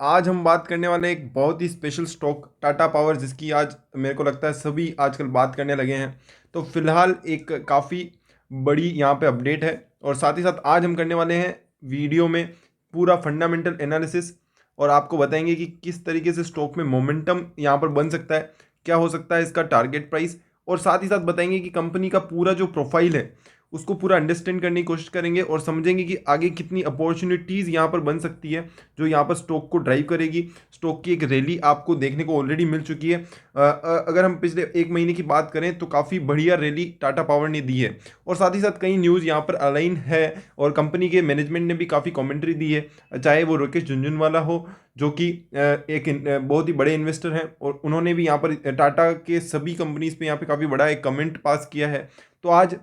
आज हम बात करने वाले हैं एक बहुत ही स्पेशल स्टॉक टाटा पावर, जिसकी आज मेरे को लगता है सभी आजकल बात करने लगे हैं। तो फिलहाल एक काफ़ी बड़ी यहाँ पे अपडेट है, और साथ ही साथ आज हम करने वाले हैं वीडियो में पूरा फंडामेंटल एनालिसिस, और आपको बताएंगे कि किस तरीके से स्टॉक में मोमेंटम यहाँ पर बन सकता है, क्या हो सकता है इसका टारगेट प्राइस, और साथ ही साथ बताएंगे कि कंपनी का पूरा जो प्रोफाइल है उसको पूरा अंडरस्टैंड करने की कोशिश करेंगे, और समझेंगे कि आगे कितनी अपॉर्चुनिटीज़ यहाँ पर बन सकती है जो यहाँ पर स्टॉक को ड्राइव करेगी। स्टॉक की एक रैली आपको देखने को ऑलरेडी मिल चुकी है। अगर हम पिछले एक महीने की बात करें तो काफ़ी बढ़िया रैली टाटा पावर ने दी है, और साथ ही साथ कई न्यूज़ यहाँ पर अलाइन है, और कंपनी के मैनेजमेंट ने भी काफ़ी कमेंट्री दी है। चाहे वो राकेश झुनझुनवाला हो, जो कि बहुत ही बड़े इन्वेस्टर हैं, और उन्होंने भी यहाँ पर टाटा के सभी कंपनीज पे यहाँ पे काफ़ी बड़ा एक कमेंट पास किया है। तो आज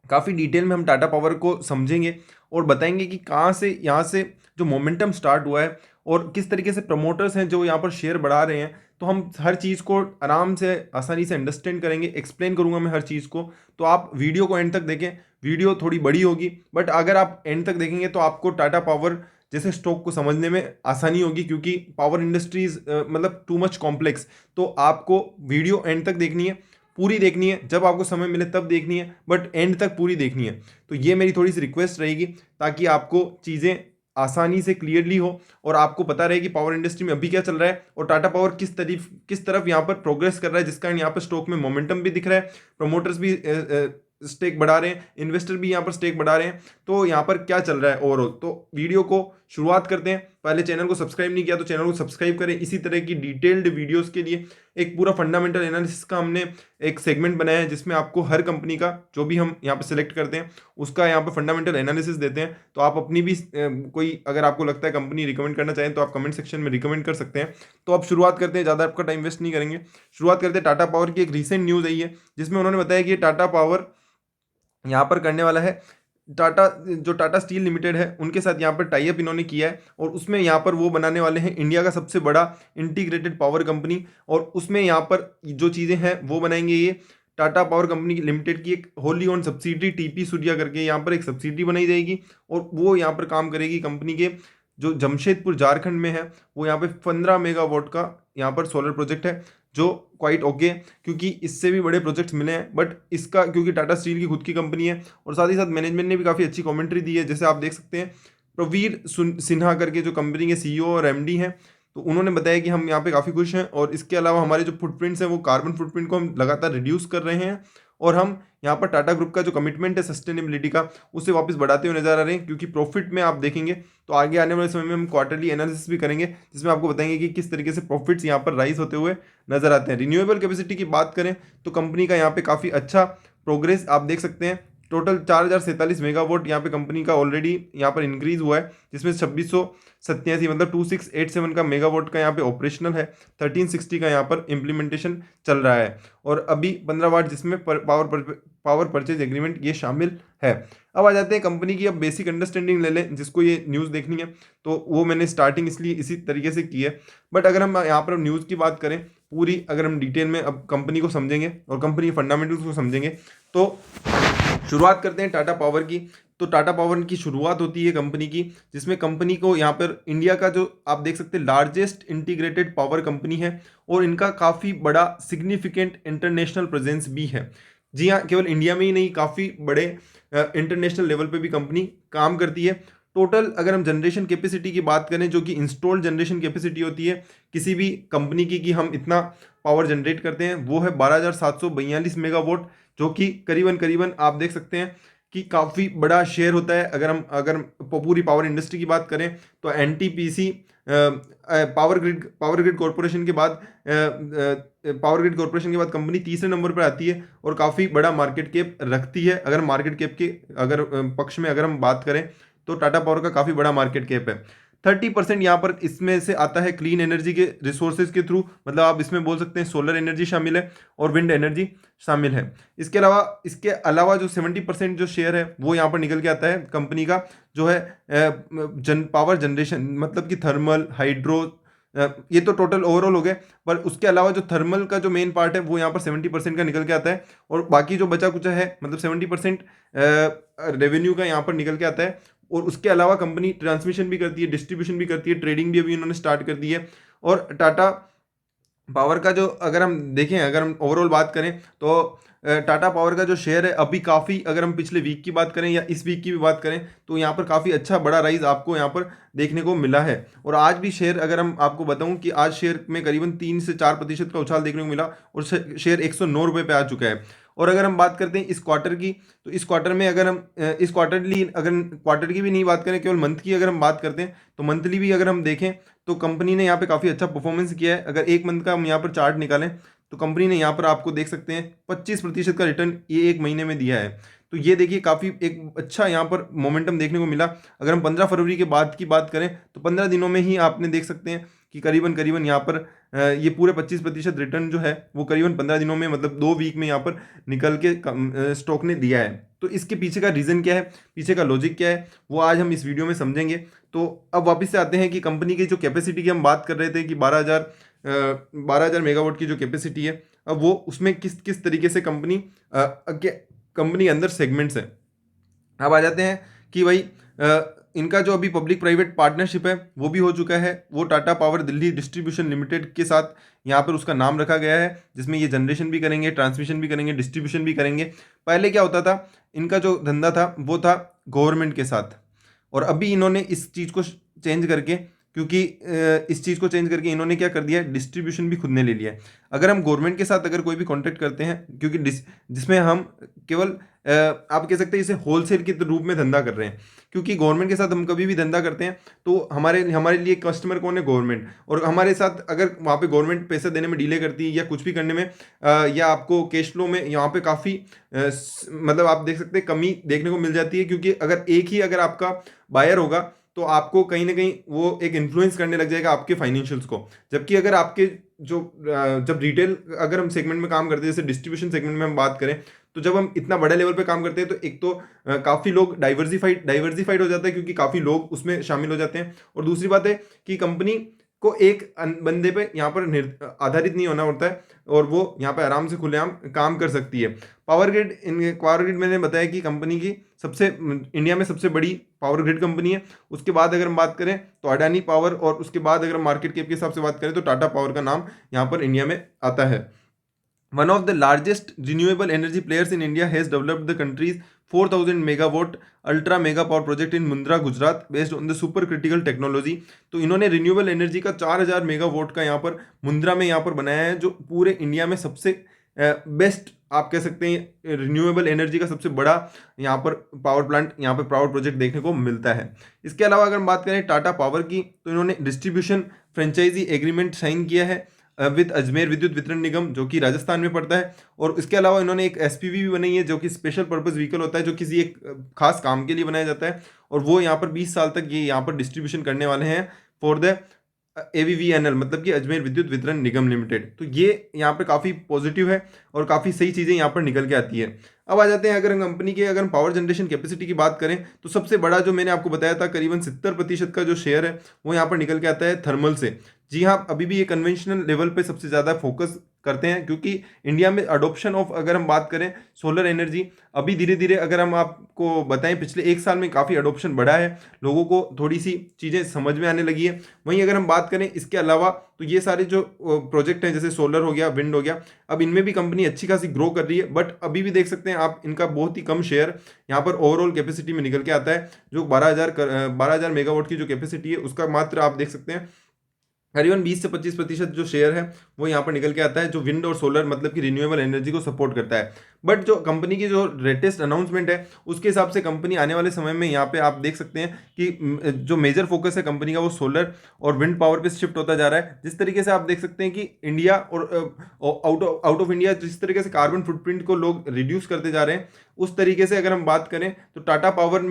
काफ़ी डिटेल में हम टाटा पावर को समझेंगे और बताएंगे कि कहाँ से यहाँ से जो मोमेंटम स्टार्ट हुआ है, और किस तरीके से प्रमोटर्स हैं जो यहाँ पर शेयर बढ़ा रहे हैं। तो हम हर चीज़ को आराम से आसानी से अंडरस्टैंड करेंगे, एक्सप्लेन करूँगा मैं हर चीज़ को। तो आप वीडियो को एंड तक देखें। वीडियो थोड़ी बड़ी होगी, बट अगर आप एंड तक देखेंगे तो आपको टाटा पावर जैसे स्टॉक को समझने में आसानी होगी, क्योंकि पावर इंडस्ट्रीज मतलब टू मच कॉम्प्लेक्स। तो आपको वीडियो एंड तक देखनी है, पूरी देखनी है, जब आपको समय मिले तब देखनी है, बट एंड तक पूरी देखनी है। तो ये मेरी थोड़ी सी रिक्वेस्ट रहेगी, ताकि आपको चीज़ें आसानी से क्लियरली हो, और आपको पता रहे कि पावर इंडस्ट्री में अभी क्या चल रहा है, और टाटा पावर किस तरफ यहाँ पर प्रोग्रेस कर रहा है, जिस कारण यहाँ पर स्टॉक में मोमेंटम भी दिख रहा है। प्रमोटर्स भी स्टेक बढ़ा रहे हैं, इन्वेस्टर भी यहाँ पर स्टेक बढ़ा रहे हैं। तो यहाँ पर क्या चल रहा है ओवरऑल, तो वीडियो को शुरुआत करते हैं। पहले चैनल को सब्सक्राइब नहीं किया तो चैनल को सब्सक्राइब करें। इसी तरह की डिटेल्ड वीडियोस के लिए एक पूरा फंडामेंटल एनालिसिस का हमने एक सेगमेंट बनाया है, जिसमें आपको हर कंपनी का जो भी हम यहाँ पे सिलेक्ट करते हैं उसका यहाँ पे फंडामेंटल एनालिसिस देते हैं। तो आप अपनी भी कोई अगर आपको लगता है कंपनी रिकमेंड करना चाहें तो आप कमेंट सेक्शन में रिकमेंड कर सकते हैं। तो अब शुरुआत करते हैं, ज़्यादा आपका टाइम वेस्ट नहीं करेंगे। शुरुआत करते हैं। टाटा पावर की एक रिसेंट न्यूज़ आई है, जिसमें उन्होंने बताया कि ये टाटा पावर यहाँ पर करने वाला है, टाटा स्टील लिमिटेड है उनके साथ यहाँ पर टाई अप इन्होंने किया है, और उसमें यहाँ पर वो बनाने वाले हैं इंडिया का सबसे बड़ा इंटीग्रेटेड पावर कंपनी। और उसमें यहाँ पर जो चीज़ें हैं वो बनाएंगे ये टाटा पावर कंपनी लिमिटेड की एक Holi own subsidy TP Surya करके यहाँ पर एक सब्सिडी बनाई जाएगी, और वो यहाँ पर काम करेगी कंपनी के जो जमशेदपुर झारखंड में है। वो यहाँ पे 15 मेगावाट का यहाँ पर सोलर प्रोजेक्ट है, जो क्वाइट ओके, क्योंकि इससे भी बड़े प्रोजेक्ट्स मिले हैं, बट इसका क्योंकि टाटा स्टील की खुद की कंपनी है, और साथ ही साथ मैनेजमेंट ने भी काफ़ी अच्छी कमेंट्री दी है। जैसे आप देख सकते हैं, प्रवीर सिन्हा करके जो कंपनी के सीईओ और एमडी हैं, तो उन्होंने बताया कि हम यहाँ पे काफ़ी खुश हैं, और इसके अलावा हमारे जो फुटप्रिंट्स हैं वो कार्बन फुटप्रिंट को हम लगातार रिड्यूस कर रहे हैं, और हम यहाँ पर टाटा ग्रुप का जो कमिटमेंट है सस्टेनेबिलिटी का उसे वापस बढ़ाते हुए नजर आ रहे हैं। क्योंकि प्रॉफिट में आप देखेंगे तो आगे आने वाले समय में हम क्वार्टरली एनालिसिस भी करेंगे, जिसमें आपको बताएंगे कि किस तरीके से प्रॉफिट्स यहाँ पर राइज होते हुए नजर आते हैं। रिन्यूएबल कैपेसिटी की बात करें तो कंपनी का यहाँ पे काफ़ी अच्छा प्रोग्रेस आप देख सकते हैं। टोटल 4047 मेगावाट यहाँ पे कंपनी का ऑलरेडी यहाँ पर इंक्रीज हुआ है, जिसमें 2687 मतलब 2687 का मेगावाट का यहाँ पे ऑपरेशनल है। 1360 का यहाँ पर इम्प्लीमेंटेशन चल रहा है, और अभी 15 वाट जिसमें पावर परचेज एग्रीमेंट ये शामिल है। अब आ जाते हैं कंपनी की, अब बेसिक अंडरस्टैंडिंग ले लें जिसको ये न्यूज़ देखनी है, तो वो मैंने स्टार्टिंग इसलिए इसी तरीके से की है। बट अगर हम यहाँ पर न्यूज़ की बात करें पूरी, अगर हम डिटेल में अब कंपनी को समझेंगे और कंपनी फंडामेंटल्स को समझेंगे, तो शुरुआत करते हैं टाटा पावर की। तो टाटा पावर की शुरुआत होती है कंपनी की, जिसमें कंपनी को यहाँ पर इंडिया का जो आप देख सकते हैं लार्जेस्ट इंटीग्रेटेड पावर कंपनी है, और इनका काफ़ी बड़ा सिग्निफिकेंट इंटरनेशनल प्रेजेंस भी है। जी हाँ, केवल इंडिया में ही नहीं, काफ़ी बड़े इंटरनेशनल लेवल पे भी कंपनी काम करती है। टोटल अगर हम जनरेशन कैपेसिटी की बात करें, जो कि इंस्टॉल्ड जनरेशन कैपेसिटी होती है किसी भी कंपनी की, कि हम इतना पावर जनरेट करते हैं, वो है 12,742 मेगावाट, जो कि करीबन करीबन आप देख सकते हैं कि काफ़ी बड़ा शेयर होता है। अगर पूरी पावर इंडस्ट्री की बात करें तो एनटीपीसी पावर ग्रिड कॉरपोरेशन के बाद कंपनी तीसरे नंबर पर आती है, और काफ़ी बड़ा मार्केट कैप रखती है। अगर मार्केट कैप के पक्ष में अगर हम बात करें तो टाटा पावर का काफ़ी बड़ा मार्केट कैप है। 30% यहाँ पर इसमें से आता है क्लीन एनर्जी के रिसोर्सेज के थ्रू, मतलब आप इसमें बोल सकते हैं सोलर एनर्जी शामिल है और विंड एनर्जी शामिल है। इसके अलावा जो 70% जो शेयर है वो यहाँ पर निकल के आता है कंपनी का, जो है पावर जनरेशन, मतलब कि थर्मल, हाइड्रो, ये तो टोटल ओवरऑल हो गए। पर उसके अलावा जो थर्मल का जो मेन पार्ट है वो यहाँ पर 70% का निकल के आता है, और बाकी जो बचा कुचा है मतलब 70% रेवेन्यू का यहाँ पर निकल के आता है, और उसके अलावा कंपनी ट्रांसमिशन भी करती है, डिस्ट्रीब्यूशन भी करती है, ट्रेडिंग भी अभी उन्होंने स्टार्ट कर दी है। और टाटा पावर का जो अगर हम देखें, अगर हम ओवरऑल बात करें तो टाटा पावर का जो शेयर है अभी काफ़ी, अगर हम पिछले वीक की बात करें या इस वीक की भी बात करें, तो यहाँ पर काफ़ी अच्छा बड़ा राइज आपको यहाँ पर देखने को मिला है। और आज भी शेयर, अगर हम आपको बताऊं कि आज शेयर में करीबन 3 से 4% का उछाल देखने को मिला और शेयर 109 रुपये पे आ चुका है। और अगर हम बात करते हैं इस क्वार्टर की, तो इस क्वार्टर में अगर हम इस क्वार्टरली, अगर क्वार्टर की भी नहीं बात करें, केवल मंथ की अगर हम बात करते हैं, तो मंथली भी अगर हम देखें तो कंपनी ने यहाँ पे काफ़ी अच्छा परफॉर्मेंस किया है। अगर एक मंथ का हम यहाँ पर चार्ट निकालें तो कंपनी ने यहाँ पर आपको देख सकते हैं 25% का रिटर्न ये एक महीने में दिया है। तो ये देखिए काफ़ी एक अच्छा यहाँ पर मोमेंटम देखने को मिला। अगर हम 15 फरवरी के बाद की बात करें तो 15 दिनों में ही आपने देख सकते हैं कि करीबन करीबन यहाँ पर ये पूरे 25% रिटर्न जो है वो करीबन 15 दिनों में, मतलब 2 वीक में यहाँ पर निकल के स्टॉक ने दिया है। तो इसके पीछे का रीज़न क्या है, पीछे का लॉजिक क्या है, वो आज हम इस वीडियो में समझेंगे। तो अब वापस से आते हैं कि कंपनी की जो कैपेसिटी की हम बात कर रहे थे कि 12,000 मेगावाट की जो कैपेसिटी है, अब वो उसमें किस किस तरीके से कंपनी अंदर सेगमेंट्स हैं। अब आ जाते हैं कि भाई इनका जो अभी पब्लिक प्राइवेट पार्टनरशिप है वो भी हो चुका है, वो Tata power Delhi distribution limited के साथ यहाँ पर उसका नाम रखा गया है, जिसमें ये जनरेशन भी करेंगे, ट्रांसमिशन भी करेंगे, डिस्ट्रीब्यूशन भी करेंगे। पहले क्या होता था, इनका जो धंधा था वो था गवर्नमेंट के साथ, और अभी इन्होंने इस चीज़ को चेंज करके, क्योंकि इस चीज़ को चेंज करके इन्होंने क्या कर दिया है, डिस्ट्रीब्यूशन भी खुद ने ले लिया है। अगर हम गवर्नमेंट के साथ अगर कोई भी कॉन्ट्रैक्ट करते हैं, क्योंकि जिसमें हम केवल आप कह सकते हैं इसे होलसेल के रूप में धंधा कर रहे हैं, क्योंकि गवर्नमेंट के साथ हम कभी भी धंधा करते हैं तो हमारे हमारे लिए कस्टमर कौन है, गवर्नमेंट। और हमारे साथ अगर वहाँ पे गवर्नमेंट पैसे देने में डिले करती है या कुछ भी करने में या आपको कैश फ्लो में यहाँ पे काफ़ी मतलब आप देख सकते हैं कमी देखने को मिल जाती है, क्योंकि अगर एक ही अगर आपका बायर होगा तो आपको कहीं ना कहीं वो एक इन्फ्लुएंस करने लग जाएगा आपके फाइनेंशियल्स को। जबकि अगर आपके जो जब रिटेल अगर हम सेगमेंट में काम करते हैं, जैसे डिस्ट्रीब्यूशन सेगमेंट में हम बात करें, तो जब हम इतना बड़े लेवल पे काम करते हैं तो एक तो काफ़ी लोग डाइवर्सिफाइड हो जाता है, क्योंकि काफ़ी लोग उसमें शामिल हो जाते हैं। और दूसरी बात है कि कंपनी को एक बंदे पे यहाँ पर आधारित नहीं होना होता है, और वो यहाँ पे आराम से खुलेआम काम कर सकती है। पावर ग्रिड मैंने बताया कि कंपनी की सबसे इंडिया में सबसे बड़ी पावर ग्रिड कंपनी है। उसके बाद अगर हम बात करें तो अडानी पावर, और उसके बाद अगर हम मार्केट कैप के हिसाब से बात करें तो टाटा पावर का नाम यहाँ पर इंडिया में आता है। One of the largest renewable energy players in India has developed the country's 4,000 megawatt ultra mega power project in Mundra, Gujarat, based on the supercritical technology। तो इन्होंने रिन्यूएबल एनर्जी का 4,000 मेगावाट का यहाँ पर मुंद्रा में यहाँ पर बनाया है, जो पूरे इंडिया में सबसे बेस्ट आप कह सकते हैं रिन्यूएबल एनर्जी का सबसे बड़ा यहाँ पर पावर प्लांट, यहाँ पर पावर प्रोजेक्ट देखने को मिलता है। इसके अलावा अगर हम बात करें टाटा पावर की, तो इन्होंने डिस्ट्रीब्यूशन फ्रेंचाइजी एग्रीमेंट साइन किया है विद अजमेर विद्युत वितरण निगम, जो कि राजस्थान में पड़ता है। और इसके अलावा इन्होंने एक एसपीवी भी बनाई है, जो कि स्पेशल पर्पस व्हीकल होता है, जो किसी एक खास काम के लिए बनाया जाता है, और वो यहाँ पर 20 साल तक ये यहाँ पर डिस्ट्रीब्यूशन करने वाले हैं फॉर द AVVNL, मतलब कि अजमेर विद्युत वितरण निगम लिमिटेड। तो ये यहाँ पे काफ़ी पॉजिटिव है और काफ़ी सही चीज़ें यहाँ पर निकल के आती है। अब आ जाते हैं अगर हम कंपनी के अगर हम पावर जनरेशन कैपेसिटी की बात करें, तो सबसे बड़ा जो मैंने आपको बताया था करीबन 70% का जो शेयर है वो यहाँ पर निकल के आता है थर्मल से। जी हाँ, अभी भी ये कन्वेंशनल लेवल पे सबसे ज़्यादा फोकस करते हैं, क्योंकि इंडिया में अडोप्शन ऑफ अगर हम बात करें सोलर एनर्जी, अभी धीरे धीरे अगर हम आपको बताएं पिछले 1 साल में काफ़ी अडोप्शन बढ़ा है, लोगों को थोड़ी सी चीज़ें समझ में आने लगी है। वहीं अगर हम बात करें इसके अलावा, तो ये सारे जो प्रोजेक्ट हैं जैसे सोलर हो गया, विंड हो गया, अब इनमें भी कंपनी अच्छी खासी ग्रो कर रही है, बट अभी भी देख सकते हैं आप इनका बहुत ही कम शेयर यहाँ पर ओवरऑल कैपेसिटी में निकल के आता है। जो 12,000 मेगावाट की जो कैपेसिटी है उसका मात्र आप देख सकते हैं करीबन 20 से 25% जो शेयर है वो यहाँ पर निकल के आता है, जो विंड और सोलर मतलब कि रिन्यूएबल एनर्जी को सपोर्ट करता है। बट जो कंपनी की जो लेटेस्ट अनाउंसमेंट है उसके हिसाब से कंपनी आने वाले समय में यहाँ पे आप देख सकते हैं कि जो मेजर फोकस है कंपनी का वो सोलर और विंड पावर पे शिफ्ट होता जा रहा है। जिस तरीके से आप देख सकते हैं कि इंडिया और आउट ऑफ इंडिया जिस तरीके से कार्बन फुटप्रिंट को लोग रिड्यूस करते जा रहे हैं, उस तरीके से अगर हम बात करें तो टाटा पावर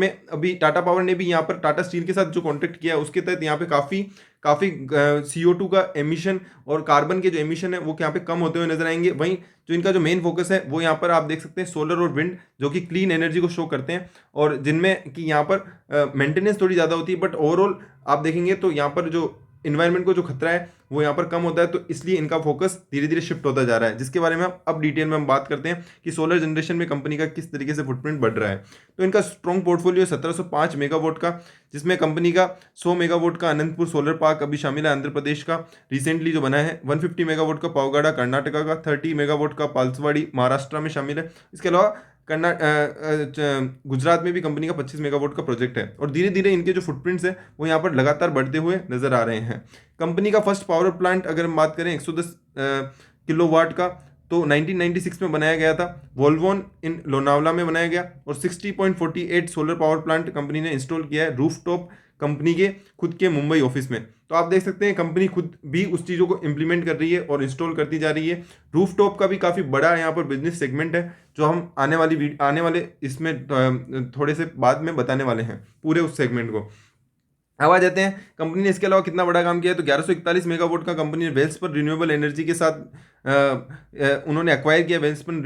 ने भी यहाँ पर टाटा स्टील के साथ जो कॉन्ट्रैक्ट किया है उसके तहत यहाँ पे काफ़ी CO2 का एमिशन और कार्बन के जो एमिशन है वो यहाँ पे कम होते हुए नजर आएंगे। वहीं जो इनका जो मेन फोकस है वो यहाँ पर आप देख सकते हैं सोलर और विंड, जो कि क्लीन एनर्जी को शो करते हैं और जिनमें कि यहाँ पर मेंटेनेंस थोड़ी ज़्यादा होती है, बट ओवरऑल आप देखेंगे तो यहाँ पर जो इन्वायरमेंट को जो खतरा है वो यहाँ पर कम होता है, तो इसलिए इनका फोकस धीरे धीरे शिफ्ट होता जा रहा है, जिसके बारे में अब डिटेल में हम बात करते हैं कि सोलर जनरेशन में कंपनी का किस तरीके से फुटप्रिंट बढ़ रहा है। तो इनका स्ट्रॉन्ग पोर्टफोलियो 1705 मेगावाट का, जिसमें कंपनी का 100 मेगावाट का अनंतपुर सोलर पार्क अभी शामिल है आंध्र प्रदेश का, रिसेंटली जो बना है। 150 मेगावाट का पावगढ़ कर्नाटका का, 30 मेगावाट का पालसवाड़ी महाराष्ट्र में शामिल है। इसके अलावा गुजरात में भी कंपनी का 25 मेगावाट का प्रोजेक्ट है, और धीरे धीरे इनके जो फुटप्रिंट्स है वो यहाँ पर लगातार बढ़ते हुए नजर आ रहे हैं। कंपनी का फर्स्ट पावर प्लांट अगर हम बात करें 110 किलोवाट का, तो 1996 में बनाया गया था, वोल्वोन इन लोनावला में बनाया गया, और 60.48 सोलर पावर प्लांट कंपनी ने इंस्टॉल किया है रूफटॉप कंपनी के खुद के मुंबई ऑफिस में। तो आप देख सकते हैं कंपनी खुद भी उस चीज़ों को इंप्लीमेंट कर रही है और इंस्टॉल करती जा रही है। रूफटॉप का भी काफ़ी बड़ा यहाँ पर बिजनेस सेगमेंट है, जो हम आने वाले इसमें थोड़े से बाद में बताने वाले हैं पूरे उस सेगमेंट को। अब आ जाते हैं कंपनी ने इसके अलावा कितना बड़ा काम किया है। तो 1141 मेगावाट का कंपनी ने वेल्सपन रिन्यूएबल एनर्जी के साथ उन्होंने एक्वायर किया वेल्सपन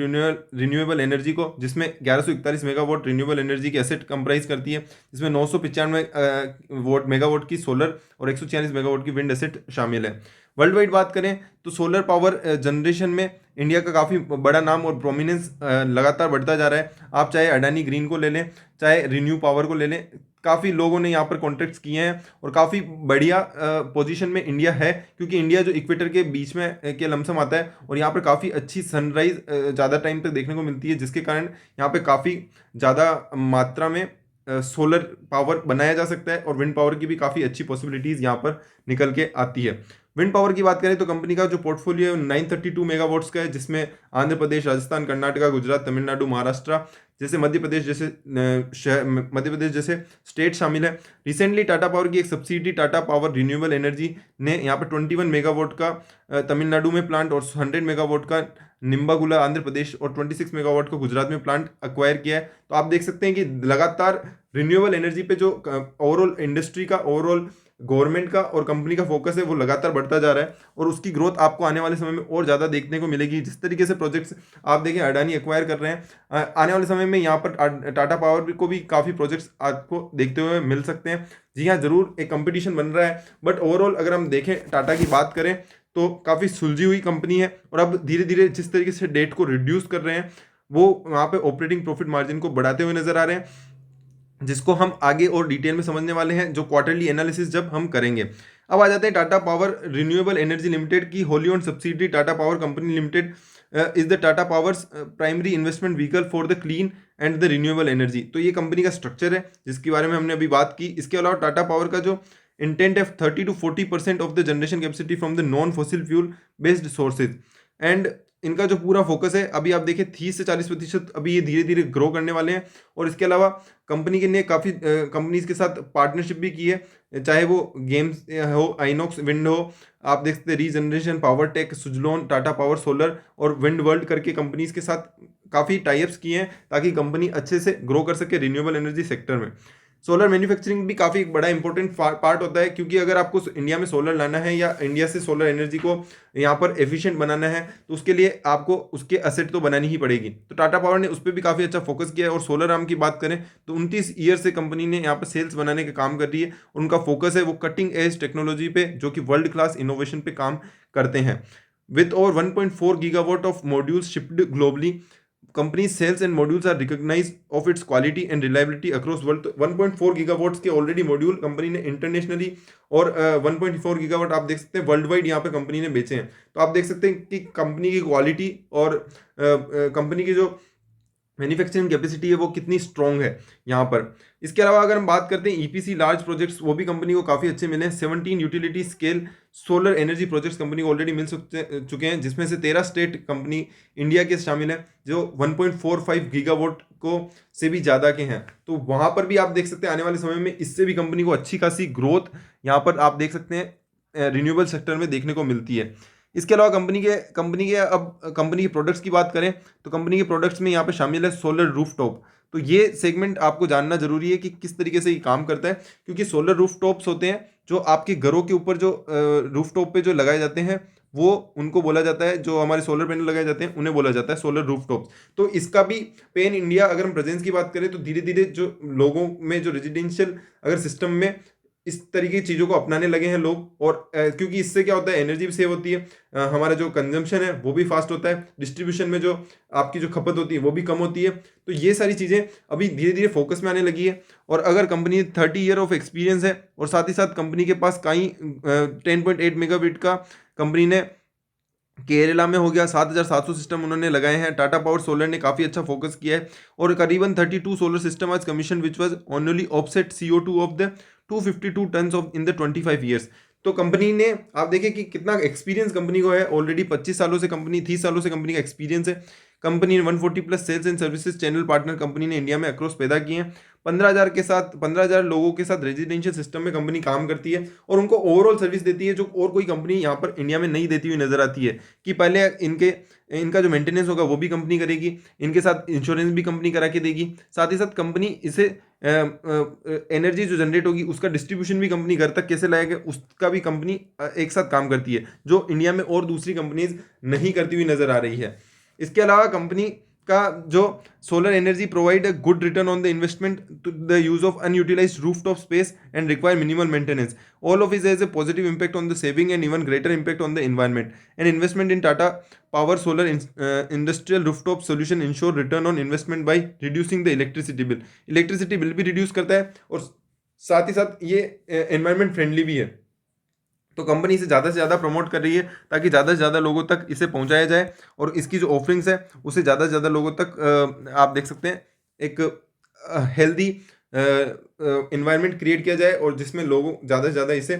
रिन्यूएबल एनर्जी को, जिसमें 1141 मेगावाट रिन्यूएबल एनर्जी की एसेट कंप्राइज करती है, जिसमें 995 मेगावाट की सोलर और 146 मेगावाट की विंड एसेट शामिल है। वर्ल्ड वाइड बात करें तो सोलर पावर जनरेशन में इंडिया का काफ़ी बड़ा नाम और प्रोमिनेंस लगातार बढ़ता जा रहा है। आप चाहे अडानी ग्रीन को ले लें, चाहे रिन्यू पावर को ले लें, काफ़ी लोगों ने यहाँ पर कॉन्ट्रैक्ट्स किए हैं, और काफ़ी बढ़िया पोजीशन में इंडिया है, क्योंकि इंडिया जो इक्वेटर के बीच में के लमसम आता है, और यहाँ पर काफ़ी अच्छी सनराइज ज़्यादा टाइम तक देखने को मिलती है, जिसके कारण यहाँ पे काफ़ी ज़्यादा मात्रा में सोलर पावर बनाया जा सकता है, और विंड पावर की भी काफ़ी अच्छी पॉसिबिलिटीज़ यहाँ पर निकल के आती है। विंड पावर की बात करें तो कंपनी का जो पोर्टफोलियो है 932 मेगावाट्स का है, जिसमें आंध्र प्रदेश, राजस्थान, कर्नाटका, गुजरात, तमिलनाडु, महाराष्ट्र जैसे मध्य प्रदेश जैसे स्टेट शामिल है। रिसेंटली टाटा पावर की एक subsidy Tata Power renewable energy ने यहाँ पर 21 मेगावाट का तमिलनाडु में प्लांट, और 100 मेगावाट का निम्बागुला आंध्र प्रदेश, और 26 मेगावाट का गुजरात में प्लांट एक्वायर किया है। तो आप देख सकते हैं कि लगातार रिन्यूएबल एनर्जी पे जो ओवरऑल इंडस्ट्री का, ओवरऑल गवर्नमेंट का और कंपनी का फोकस है वो लगातार बढ़ता जा रहा है, और उसकी ग्रोथ आपको आने वाले समय में और ज़्यादा देखने को मिलेगी। जिस तरीके से प्रोजेक्ट्स आप देखें अडानी एक्वायर कर रहे हैं, आने वाले समय में यहाँ पर टाटा पावर को भी काफ़ी प्रोजेक्ट्स आपको देखते हुए मिल सकते हैं। जी हाँ, ज़रूर एक कंपटीशन बन रहा है, बट ओवरऑल अगर हम देखें टाटा की बात करें तो काफ़ी सुलझी हुई कंपनी है, और अब धीरे धीरे जिस तरीके से डेट को रिड्यूस कर रहे हैं वो वहाँ पे ऑपरेटिंग प्रॉफिट मार्जिन को बढ़ाते हुए नजर आ रहे हैं, जिसको हम आगे और डिटेल में समझने वाले हैं जो क्वार्टरली एनालिसिस जब हम करेंगे। अब आ जाते हैं Tata Power renewable energy limited की wholly owned subsidiary Tata Power company limited is the Tata Power's primary investment vehicle for the clean and the renewable energy. तो ये कंपनी का स्ट्रक्चर है जिसके बारे में हमने अभी बात की। इसके अलावा टाटा पावर का जो इंटेंट है 30 to 40% of the generation capacity from the non fossil fuel based sources, and इनका जो पूरा फोकस है अभी आप देखिए 30 से 40% अभी ये धीरे धीरे ग्रो करने वाले हैं। और इसके अलावा कंपनी के ने काफ़ी कंपनीज के साथ पार्टनरशिप भी की है, चाहे वो गेम्स हो, आइनॉक्स विंड हो, आप देख सकते हैं regeneration, power tech, Suzlon, Tata power solar और विंड वर्ल्ड करके कंपनीज के साथ काफ़ी टाइप्स किए हैं ताकि कंपनी अच्छे से ग्रो कर सके रिन्यूएबल एनर्जी सेक्टर में। सोलर मैन्युफैक्चरिंग भी काफ़ी एक बड़ा इंपॉर्टेंट पार्ट होता है, क्योंकि अगर आपको इंडिया में सोलर लाना है या इंडिया से सोलर एनर्जी को यहाँ पर एफिशिएंट बनाना है तो उसके लिए आपको उसके एसेट तो बनानी ही पड़ेगी। तो टाटा पावर ने उस पर भी काफ़ी अच्छा फोकस किया है। और सोलर आर्म की बात करें तो 29 ईयर से कंपनी ने यहाँ पर सेल्स बनाने का काम कर रही है। उनका फोकस है वो कटिंग एज टेक्नोलॉजी पे, जो कि वर्ल्ड क्लास इनोवेशन पे काम करते हैं। With over 1.4 gigawatt of modules shipped globally, company cells and modules are recognise of its quality and reliability across world. तो 1.4 गीगावाट्स के ऑलरेडी मॉड्यूल कंपनी ने इंटरनेशनली और 1.4 गीगावाट आप देख सकते हैं वर्ल्ड वाइड यहाँ पे कंपनी ने बेचे हैं। तो आप देख सकते हैं कि कंपनी की क्वालिटी और कंपनी की जो मैन्युफैक्चरिंग कैपेसिटी है वो कितनी स्ट्रॉन्ग है यहाँ पर। इसके अलावा अगर हम बात करते हैं ईपीसी लार्ज प्रोजेक्ट्स, वो भी कंपनी को काफ़ी अच्छे मिले हैं। 17 utility scale solar energy projects company को ऑलरेडी मिल चुके हैं, जिसमें से 13 स्टेट कंपनी इंडिया के शामिल है जो 1.45 गीगावाट को से भी ज़्यादा के हैं। तो वहाँ पर भी आप देख सकते हैं आने वाले समय में इससे भी कंपनी को अच्छी खासी ग्रोथ यहाँ पर आप देख सकते हैं रिन्यूएबल सेक्टर में देखने को मिलती है। इसके अलावा कंपनी के अब कंपनी के प्रोडक्ट्स की बात करें तो कंपनी के प्रोडक्ट्स में यहाँ पे शामिल है सोलर रूफटॉप। तो ये सेगमेंट आपको जानना जरूरी है कि किस तरीके से ये काम करता है, क्योंकि सोलर रूफटॉप्स होते हैं जो आपके घरों के ऊपर जो रूफटॉप पे जो लगाए जाते हैं वो उनको बोला जाता है, जो हमारे सोलर पैनल लगाए जाते हैं उन्हें बोला जाता है सोलर रूफटॉप्स। तो इसका भी पेन इंडिया अगर हम प्रेजेंस की बात करें तो धीरे धीरे जो लोगों में जो रेजिडेंशियल अगर सिस्टम में इस तरीके की चीज़ों को अपनाने लगे हैं लोग। और क्योंकि इससे क्या होता है, एनर्जी भी सेव होती है, हमारा जो कंजम्पशन है वो भी फास्ट होता है, डिस्ट्रीब्यूशन में जो आपकी जो खपत होती है वो भी कम होती है। तो ये सारी चीज़ें अभी धीरे धीरे फोकस में आने लगी है। और अगर कंपनी 30 ईयर ऑफ एक्सपीरियंस है और साथ ही साथ कंपनी के पास कहीं 10.8 मेगावाट का कंपनी ने केरला में हो गया 7,700 सिस्टम उन्होंने लगाए हैं। टाटा पावर सोलर ने काफ़ी अच्छा फोकस किया है और करीबन 32 सोलर सिस्टम आज commission which was only offset CO2 of the 252 tons of in the 25 years. तो कंपनी ने, आप देखिए कि कितना एक्सपीरियंस कंपनी को है, ऑलरेडी 25 सालों से कंपनी, 30 सालों से कंपनी का एक्सपीरियंस है। कंपनी ने 140 plus sales and services channel partner company ने इंडिया में अक्रॉस पैदा किए हैं। 15,000 लोगों के साथ रेजिडेंशियल सिस्टम में कंपनी काम करती है और उनको ओवरऑल सर्विस देती है जो और कोई कंपनी यहाँ पर इंडिया में नहीं देती हुई नजर आती है। कि पहले इनका जो मेंटेनेंस होगा वो भी कंपनी करेगी, इनके साथ इंश्योरेंस भी कंपनी करा के देगी, साथ ही साथ कंपनी इसे एनर्जी जो जनरेट होगी उसका डिस्ट्रीब्यूशन भी कंपनी घर तक कैसे लाएगा उसका भी कंपनी एक साथ काम करती है, जो इंडिया में और दूसरी कंपनीज नहीं करती हुई नजर आ रही है। इसके अलावा कंपनी का जो solar energy provide a good return on the investment to the use of unutilised rooftop space and require minimal maintenance. All of it has a positive impact on the saving and even greater impact on the environment. An investment in Tata Power Solar industrial rooftop solution ensure return on investment by reducing the electricity bill. Electricity bill भी reduce करता है और साथ ही साथ ये environment friendly भी है। तो कंपनी इसे ज़्यादा से ज़्यादा प्रमोट कर रही है ताकि ज़्यादा से ज़्यादा लोगों तक इसे पहुंचाया जाए और इसकी जो ऑफरिंग्स है उसे ज़्यादा से ज़्यादा लोगों तक आप देख सकते हैं एक हेल्दी इन्वायरमेंट क्रिएट किया जाए और जिसमें लोग ज़्यादा से ज़्यादा इसे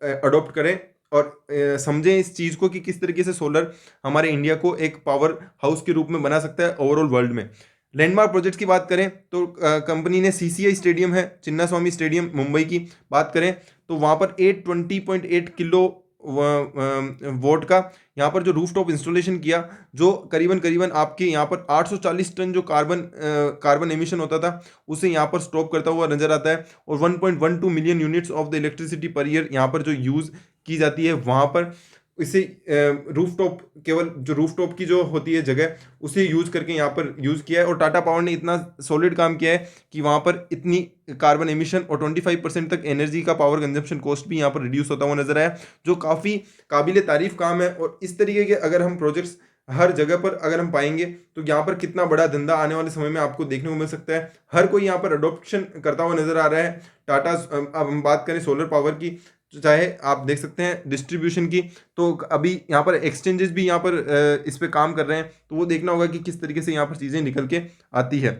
अडॉप्ट करें और समझें इस चीज़ को कि किस तरीके से सोलर हमारे इंडिया को एक पावर हाउस के रूप में बना सकता है ओवरऑल वर्ल्ड में। लैंडमार्क प्रोजेक्ट्स की बात करें तो कंपनी ने CCI स्टेडियम है, चिन्ना स्वामी स्टेडियम मुंबई की बात करें तो वहाँ पर 820.8 किलो वोट का यहाँ पर जो रूफटॉप इंस्टॉलेशन किया, जो करीबन करीबन आपके यहाँ पर 840 टन जो कार्बन एमिशन होता था उसे यहाँ पर स्टॉप करता हुआ नजर आता है। और 1.12 million units of the electricity per year यहाँ पर जो यूज़ की जाती है वहाँ पर इसे रूफटॉप, केवल जो रूफटॉप की जो होती है जगह उसे यूज़ करके यहाँ पर यूज़ किया है। और टाटा पावर ने इतना सॉलिड काम किया है कि वहाँ पर इतनी कार्बन एमिशन और 25% तक एनर्जी का पावर कंजप्शन कॉस्ट भी यहाँ पर रिड्यूस होता हुआ नजर आया, जो काफ़ी काबिल तारीफ काम है। और इस तरीके के अगर हम प्रोजेक्ट्स हर जगह पर अगर हम पाएंगे तो यहाँ पर कितना बड़ा धंधा आने वाले समय में आपको देखने को मिल सकता है। हर कोई यहाँ पर अडोप्शन करता हुआ नजर आ रहा है। टाटा, अब हम बात करें सोलर पावर की, चाहे आप देख सकते हैं डिस्ट्रीब्यूशन की, तो अभी यहाँ पर एक्सचेंजेस भी यहाँ पर इस पे काम कर रहे हैं, तो वो देखना होगा कि किस तरीके से यहाँ पर चीज़ें निकल के आती है।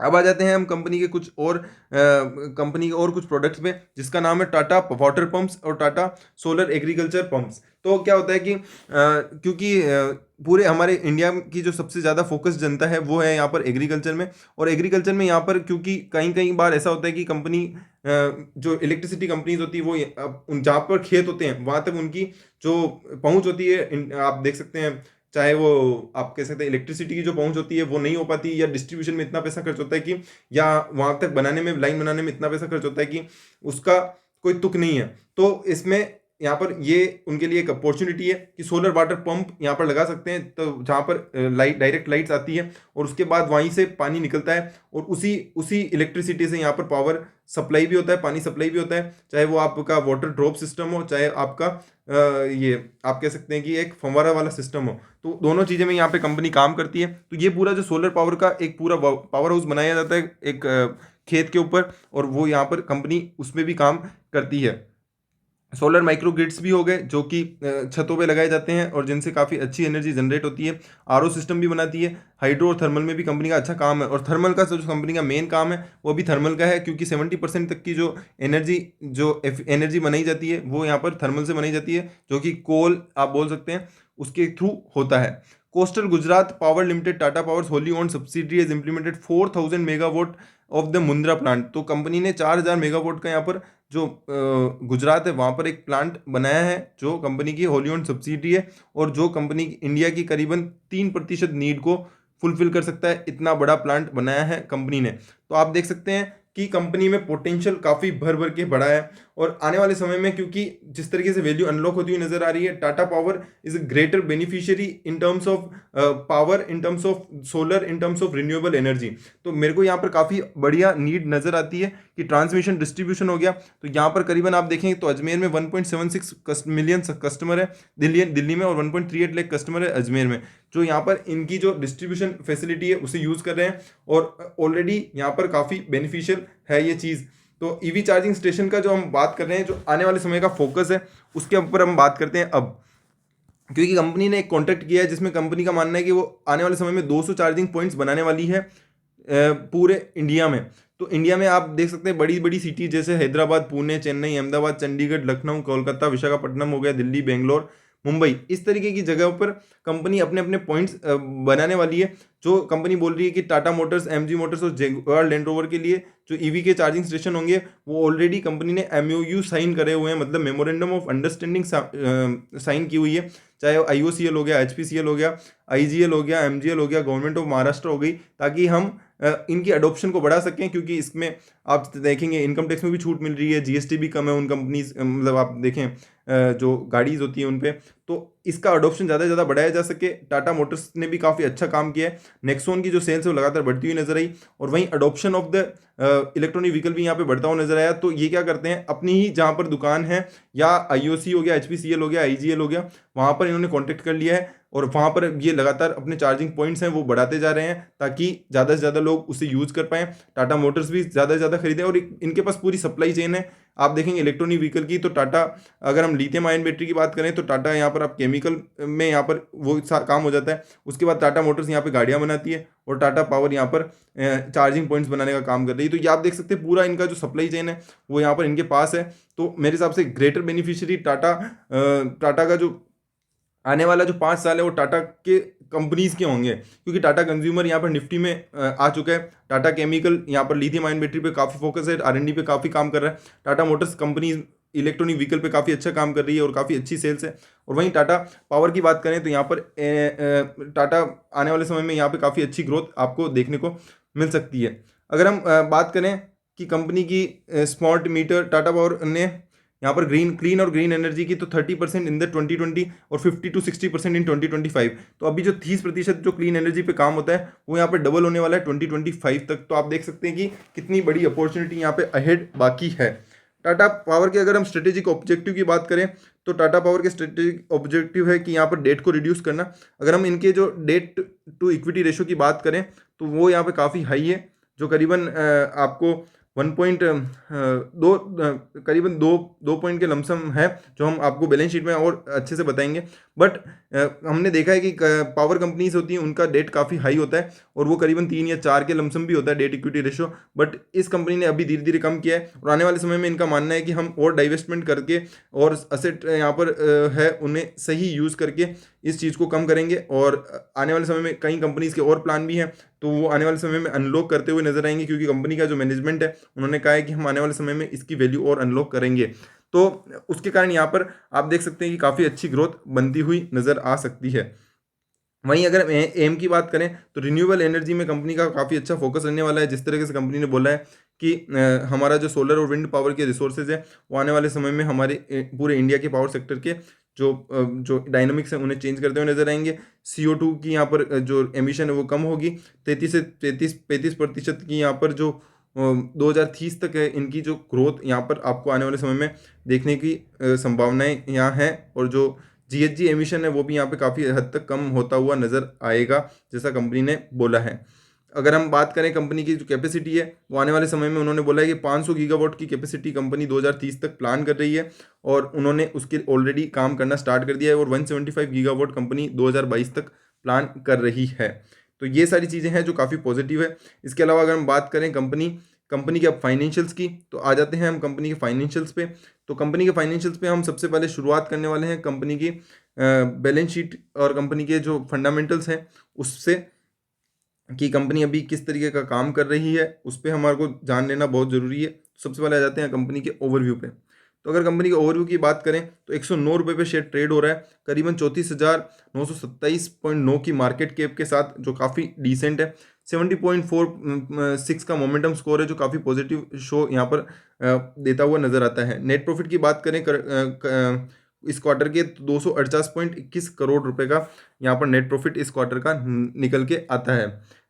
अब आ जाते हैं हम कंपनी के कुछ और कंपनी के और कुछ प्रोडक्ट्स में, जिसका नाम है टाटा वाटर पंप्स और टाटा सोलर एग्रीकल्चर पंप्स। तो क्या होता है कि क्योंकि पूरे हमारे इंडिया की जो सबसे ज़्यादा फोकस जनता है वो है यहाँ पर एग्रीकल्चर में। और एग्रीकल्चर में यहाँ पर क्योंकि कहीं कहीं बार ऐसा होता है कि कंपनी जो इलेक्ट्रिसिटी कंपनीज होती है वो जहाँ पर खेत होते हैं वहाँ तक उनकी जो पहुँच होती है, आप देख सकते हैं, चाहे वो आप कह सकते हैं इलेक्ट्रिसिटी की जो पहुंच होती है वो नहीं हो पाती, या डिस्ट्रीब्यूशन में इतना पैसा खर्च होता है कि, या वहां तक बनाने में, लाइन बनाने में इतना पैसा खर्च होता है कि उसका कोई तुक नहीं है। तो इसमें यहाँ पर ये उनके लिए एक अपॉर्चुनिटी है कि सोलर वाटर पंप यहाँ पर लगा सकते हैं, तो जहाँ पर डायरेक्ट लाइट्स आती है और उसके बाद वहीं से पानी निकलता है और उसी उसी इलेक्ट्रिसिटी से यहाँ पर पावर सप्लाई भी होता है, पानी सप्लाई भी होता है, चाहे वो आपका वाटर ड्रॉप सिस्टम हो, चाहे आपका ये आप कह सकते हैं कि एक फंवारा वाला सिस्टम हो। तो दोनों चीज़ें में यहाँ पे कंपनी काम करती है। तो ये पूरा जो सोलर पावर का एक पूरा पावर हाउस बनाया जाता है एक खेत के ऊपर, और वो यहाँ पर कंपनी उसमें भी काम करती है। सोलर माइक्रो ग्रिड्स भी हो गए जो कि छतों पे लगाए जाते हैं और जिनसे काफ़ी अच्छी एनर्जी जनरेट होती है। RO सिस्टम भी बनाती है। हाइड्रो और थर्मल में भी कंपनी का अच्छा काम है, और थर्मल का जो कंपनी का मेन काम है वो भी थर्मल का है, क्योंकि 70% तक की जो एनर्जी बनाई जाती है वो यहाँ पर थर्मल से बनाई जाती है, जो कि कोल आप बोल सकते हैं उसके थ्रू होता है। Coastal Gujarat power limited Tata power Holi own subsidiary is implemented 4,000 megawatt of the Mundra plant. तो कंपनी ने 4,000 मेगावाट का यहाँ पर जो गुजरात है वहाँ पर एक प्लांट बनाया है जो कंपनी की होली ओन सब्सिडी है, और जो कंपनी इंडिया की करीबन 3% नीड को फुलफिल कर सकता है। इतना बड़ा प्लांट बनाया है कंपनी ने। तो आप देख सकते हैं कि कंपनी में पोटेंशियल काफ़ी भर भर के बड़ा है। और आने वाले समय में क्योंकि जिस तरीके से वैल्यू अनलॉक होती हुई नजर आ रही है, Tata power is a greater beneficiary in terms of power, in terms of solar, in terms of renewable energy. तो मेरे को यहाँ पर काफ़ी बढ़िया नीड नजर आती है कि ट्रांसमिशन डिस्ट्रीब्यूशन हो गया। तो यहाँ पर करीबन आप देखेंगे तो अजमेर में 1.76 मिलियन कस्टमर है, दिल्ली में, और 1.38 लाख कस्टमर है अजमेर में, जो यहाँ पर इनकी जो डिस्ट्रीब्यूशन फैसिलिटी है उसे यूज़ कर रहे हैं, और ऑलरेडी यहाँ पर काफ़ी बेनिफिशियल है ये चीज़। तो ईवी चार्जिंग स्टेशन का जो हम बात कर रहे हैं, जो आने वाले समय का फोकस है, उसके ऊपर हम बात करते हैं अब, क्योंकि कंपनी ने एक कॉन्ट्रैक्ट किया है जिसमें कंपनी का मानना है कि वो आने वाले समय में 200 चार्जिंग पॉइंट्स बनाने वाली है पूरे इंडिया में। तो इंडिया में आप देख सकते हैं बड़ी बड़ी सिटी जैसे हैदराबाद, पुणे, चेन्नई, अहमदाबाद, चंडीगढ़, लखनऊ, कोलकाता, विशाखापट्टनम हो गया, दिल्ली, बेंगलोर, मुंबई, इस तरीके की जगहों पर कंपनी अपने अपने पॉइंट्स बनाने वाली है। जो कंपनी बोल रही है कि टाटा मोटर्स, एमजी मोटर्स और जगुआर लैंड रोवर के लिए जो ईवी के चार्जिंग स्टेशन होंगे, वो ऑलरेडी कंपनी ने एमओयू साइन करे हुए हैं, मतलब मेमोरेंडम ऑफ अंडरस्टैंडिंग साइन की हुई है। चाहे आईओसीएल हो गया, एचपीसीएल हो गया, आईजीएल हो गया, एमजीएल हो गया, गवर्नमेंट ऑफ महाराष्ट्र हो गई, ताकि हम इनकी अडोप्शन को बढ़ा सकें। क्योंकि इसमें आप देखेंगे इनकम टैक्स में भी छूट मिल रही है, जीएसटी भी कम है उन कंपनीज, मतलब आप देखें जो गाड़ीज होती हैं उन पे, तो इसका अडोप्शन ज़्यादा से ज़्यादा बढ़ाया जा सके। टाटा मोटर्स ने भी काफ़ी अच्छा काम किया है, नेक्सॉन की जो सेल्स है वो लगातार बढ़ती हुई नजर आई, और वहीं adoption of the electronic vehicle भी यहाँ पे बढ़ता हुआ नजर आया। तो ये क्या करते हैं, अपनी ही जहाँ पर दुकान है, या आईओसी हो गया, एचपीसीएल हो गया, आईजीएल हो गया, वहाँ पर इन्होंने कॉन्टेक्ट कर लिया है, और वहाँ पर ये लगातार अपने चार्जिंग पॉइंट्स हैं वो बढ़ाते जा रहे हैं, ताकि ज़्यादा से ज़्यादा लोग उसे यूज़ कर पाएँ, टाटा मोटर्स भी ज़्यादा से ज़्यादा खरीदें, और इनके पास पूरी सप्लाई चेन है। आप देखेंगे इलेक्ट्रॉनिक व्हीकल की, तो टाटा, अगर हम लिथियम आयन बैटरी की बात करें तो टाटा यहाँ पर आप केमिकल में यहाँ पर वो काम हो जाता है। उसके बाद टाटा मोटर्स यहाँ पे गाड़ियाँ बनाती है, और टाटा पावर यहाँ पर चार्जिंग पॉइंट्स बनाने का काम कर रही है। तो ये आप देख सकते हैं पूरा इनका जो सप्लाई चेन है वो यहाँ पर इनके पास है। तो मेरे हिसाब से ग्रेटर बेनिफिशियरी टाटा का जो आने वाला जो 5 साल है वो टाटा के कंपनीज के होंगे, क्योंकि टाटा कंज्यूमर यहाँ पर निफ्टी में आ चुका है। टाटा केमिकल यहाँ पर लिथियम आयन बैटरी पे काफ़ी फोकस है, आरएनडी पे काफ़ी काम कर रहा है। Tata Motors company electronic vehicle पे काफ़ी अच्छा काम कर रही है और काफ़ी अच्छी सेल्स है। और वहीं टाटा पावर की बात करें तो यहाँ पर टाटा आने वाले समय में यहाँ पे काफ़ी अच्छी ग्रोथ आपको देखने को मिल सकती है। अगर हम बात करें कि कंपनी की स्मार्ट मीटर, टाटा पावर ने यहाँ पर क्लीन और ग्रीन एनर्जी की तो 30% इन द 2020 और 50 to 60% इन 2025। तो अभी जो 30% जो क्लीन एनर्जी पे काम होता है वो यहाँ पर डबल होने वाला है 2025 तक। तो आप देख सकते हैं कि कितनी बड़ी अपॉर्चुनिटी यहाँ पे अहेड बाकी है। टाटा पावर के अगर हम स्ट्रेटेजिक ऑब्जेक्टिव की बात करें तो टाटा पावर के स्ट्रेटेजिक ऑब्जेक्टिव है कि यहाँ पर डेट को रिड्यूस करना। अगर हम इनके जो डेट टू इक्विटी रेशो की बात करें तो वो यहाँ पे काफ़ी हाई है, जो करीबन आपको 1.2 करीबन दो पॉइंट के लमसम है, जो हम आपको बैलेंस शीट में और अच्छे से बताएंगे। बट हमने देखा है कि पावर कंपनीज होती हैं उनका डेट काफ़ी हाई होता है, और वो करीबन 3 या 4 के लमसम भी होता है डेट इक्विटी रेशो। बट इस कंपनी ने अभी धीरे धीरे कम किया है, और आने वाले समय में इनका मानना है कि हम और डाइवेस्टमेंट करके और असेट यहाँ पर है उन्हें सही यूज़ करके इस चीज़ को कम करेंगे। और आने वाले समय में कई कंपनीज के और प्लान भी हैं, तो वो आने वाले समय में अनलॉक करते हुए नजर आएंगे, क्योंकि कंपनी का जो मैनेजमेंट है उन्होंने कहा है कि हम आने वाले समय में इसकी वैल्यू और अनलॉक करेंगे। तो उसके कारण यहाँ पर आप देख सकते हैं कि काफ़ी अच्छी ग्रोथ बनती हुई नज़र आ सकती है। वहीं अगर हम एम की बात करें तो रिन्यूएबल एनर्जी में कंपनी का काफ़ी अच्छा फोकस रहने वाला है। जिस तरीके से कंपनी ने बोला है कि हमारा जो सोलर और विंड पावर के रिसोर्सेज है वो आने वाले समय में हमारे पूरे इंडिया के पावर सेक्टर के जो डायनामिक्स है उन्हें चेंज करते हुए नजर आएंगे। CO2 की यहाँ पर जो एमिशन है वो कम होगी, 33 से 35% की यहाँ पर जो 2030 तक है इनकी जो ग्रोथ यहाँ पर आपको आने वाले समय में देखने की संभावनाएं यहाँ हैं। और जो GHG एमिशन है वो भी यहाँ पे काफ़ी हद तक कम होता हुआ नज़र आएगा, जैसा कंपनी ने बोला है। अगर हम बात करें कंपनी की जो कैपेसिटी है वो आने वाले समय में उन्होंने बोला है कि 500 गीगावाट की कैपेसिटी कंपनी 2030 तक प्लान कर रही है, और उन्होंने उसके ऑलरेडी काम करना स्टार्ट कर दिया है। और 175 गीगावाट कंपनी 2022 तक प्लान कर रही है। तो ये सारी चीज़ें हैं जो काफ़ी पॉजिटिव है। इसके अलावा अगर हम बात करें कंपनी के अब फाइनेंशियल्स की, तो आ जाते हैं हम कंपनी के फाइनेंशियल्स पे। तो कंपनी के फाइनेंशियल्स पे हम सबसे पहले शुरुआत करने वाले हैं कंपनी की बैलेंस शीट और कंपनी के जो फंडामेंटल्स हैं उससे, कि कंपनी अभी किस तरीके का काम कर रही है उस पर हमारे को जान लेना बहुत ज़रूरी है। सबसे पहले आ जाते हैं कंपनी के ओवरव्यू पे। तो अगर कंपनी के ओवरव्यू की बात करें तो 109 रुपये पे शेयर ट्रेड हो रहा है, करीबन 34,927.9 की मार्केट कैप के साथ, जो काफ़ी डिसेंट है। 70.46 का मोमेंटम स्कोर है, जो काफ़ी पॉजिटिव शो यहाँ पर देता हुआ नजर आता है। नेट प्रॉफिट की बात करें इस क्वार्टर के, तो 248.21 करोड़ रुपए का यहाँ पर नेट प्रॉफिट इस क्वार्टर का निकल के आता है।